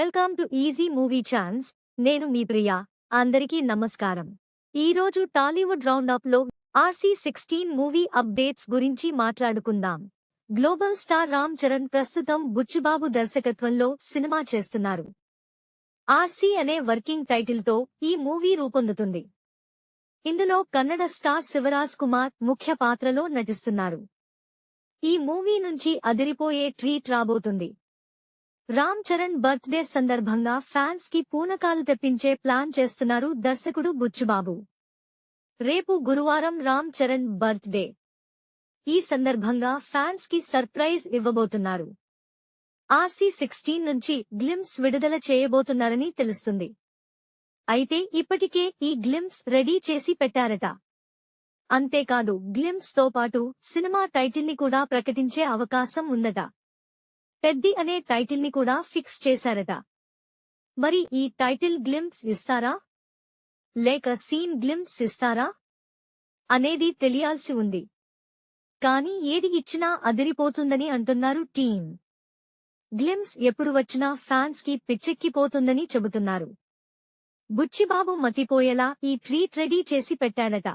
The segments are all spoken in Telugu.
Welcome to easy movie chance. నేను మీ ప్రియా. అందరికీ నమస్కారం. ఈరోజు టాలీవుడ్ రౌండప్లో RC16 మూవీ అప్డేట్స్ గురించి మాట్లాడుకుందాం. గ్లోబల్ స్టార్ రామ్ చరణ్ ప్రస్తుతం బుచ్చిబాబు దర్శకత్వంలో సినిమా చేస్తున్నారు. ఆర్సీ అనే వర్కింగ్ టైటిల్తో ఈ మూవీ రూపొందుతుంది. ఇందులో కన్నడ స్టార్ శివరాజ్ కుమార్ ముఖ్య పాత్రలో నటిస్తున్నారు. ఈ మూవీ నుంచి అదిరిపోయే ట్రీట్ రాబోతుంది. రామ్ చరణ్ బర్త్డే సందర్భంగా ఫ్యాన్స్ కి పూనకాలు తెప్పించే ప్లాన్ చేస్తున్నారు దర్శకుడు బుచ్చిబాబు. రేపు గురువారం రామ్ చరణ్ బర్త్డే. ఈ సందర్భంగా ఫ్యాన్స్ కి సర్ప్రైజ్ ఇవ్వబోతున్నారు. RC16 నుంచి గ్లిమ్స్ విడుదల చేయబోతున్నారని తెలుస్తుంది. అయితే ఇప్పటికే ఈ గ్లిమ్స్ రెడీ చేసి పెట్టారట. అంతేకాదు గ్లిమ్స్ తో పాటు సినిమా టైటిల్ ని కూడా ప్రకటించే అవకాశం ఉందట. పెద్ది అనే టైటిల్ ని కూడా ఫిక్స్ చేశారట. మరి ఈ టైటిల్ గ్లిమ్స్ ఇస్తారా లేక సీన్ గ్లిమ్స్ ఇస్తారా అనేది తెలియాల్సి ఉంది. కానీ ఏది ఇచ్చినా అదిరిపోతుందని అంటున్నారు టీమ్. గ్లిమ్స్ ఎప్పుడు వచ్చినా ఫ్యాన్స్ కి పిచ్చెక్కిపోతుందని చెబుతున్నారు. బుచ్చిబాబు మతిపోయేలా ఈ ట్రీట్ రెడీ చేసి పెట్టాడట.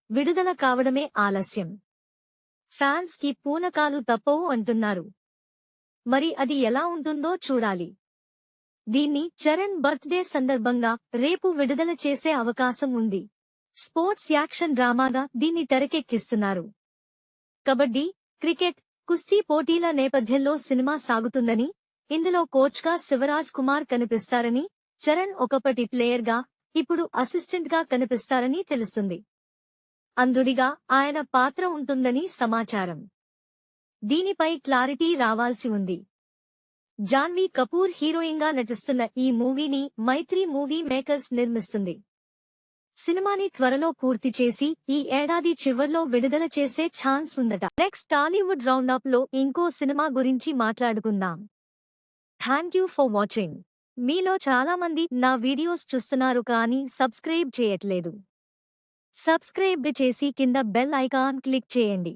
విడుదల కావడమే ఆలస్యం. ఫ్యాన్స్ కి పూనకాలు తప్పవు అంటున్నారు. మరి అది ఎలా ఉంటుందో చూడాలి. దీన్ని చరణ్ బర్త్డే సందర్భంగా రేపు విడుదల చేసే అవకాశం ఉంది. స్పోర్ట్స్ యాక్షన్ డ్రామాగా దీన్ని తెరకెక్కిస్తున్నారు. కబడ్డీ, క్రికెట్, కుస్తీ పోటీల నేపథ్యంలో సినిమా సాగుతుందని, ఇందులో కోచ్గా శివరాజ్ కుమార్ కనిపిస్తారని, చరణ్ ఒకప్పటి ప్లేయర్గా ఇప్పుడు అసిస్టెంట్గా కనిపిస్తారని తెలుస్తుంది. అంధుడిగా ఆయన పాత్ర ఉంటుందని సమాచారం. దీనిపై క్లారిటీ రావాల్సి ఉంది. జాన్వీ కపూర్ హీరోయిన్గా నటిస్తున్న ఈ మూవీని మైత్రి మూవీ మేకర్స్ నిర్మిస్తుంది. సినిమాని త్వరలో పూర్తి చేసి ఈ ఏడాది చివర్లో విడుదల చేసే ఛాన్స్ ఉందట. నెక్స్ట్ టాలీవుడ్ రౌండప్ లో ఇంకో సినిమా గురించి మాట్లాడుకుందాం. Thank you for watching. మీలో చాలా మంది నా వీడియోస్ చూస్తున్నారు కానీ సబ్స్క్రైబ్ చేయట్లేదు. సబ్స్క్రైబ్ చేసి కింద బెల్ ఐకాన్ క్లిక్ చేయండి.